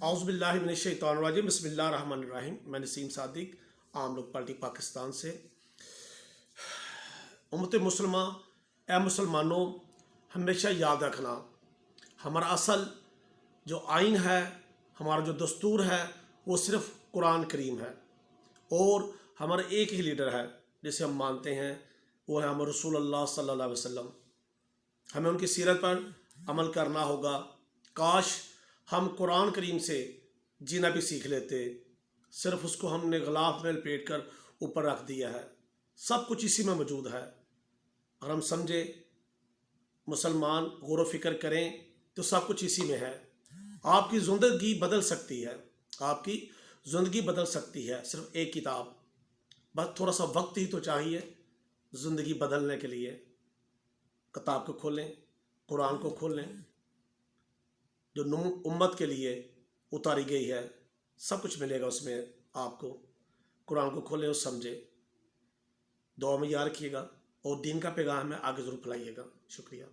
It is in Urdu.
اعوذ باللہ من الشیطان الرجیم، بسم اللہ الرحمن الرحیم۔ میں نسیم صادق، عام لوگ پارٹی پاکستان سے۔ امت مسلمہ، اے مسلمانوں، ہمیشہ یاد رکھنا ہمارا اصل جو آئین ہے، ہمارا جو دستور ہے، وہ صرف قرآن کریم ہے، اور ہمارا ایک ہی لیڈر ہے جسے ہم مانتے ہیں، وہ ہے ہمارے رسول اللہ صلی اللہ علیہ وسلم۔ ہمیں ان کی سیرت پر عمل کرنا ہوگا۔ کاش ہم قرآن کریم سے جینا بھی سیکھ لیتے، صرف اس کو ہم نے غلاف میں لپیٹ کر اوپر رکھ دیا ہے۔ سب کچھ اسی میں موجود ہے۔ اگر ہم سمجھے، مسلمان غور و فکر کریں تو سب کچھ اسی میں ہے۔ آپ کی زندگی بدل سکتی ہے، آپ کی زندگی بدل سکتی ہے صرف ایک کتاب۔ بس تھوڑا سا وقت ہی تو چاہیے زندگی بدلنے کے لیے۔ کتاب کو کھولیں، قرآن کو کھولیں، جو امت کے لیے اتاری گئی ہے، سب کچھ ملے گا اس میں آپ کو۔ قرآن کو کھولیں اور سمجھے، دعا میں یاد رکھیے گا، اور دین کا پیغام ہے آگے ضرور پھیلائیے گا۔ شکریہ۔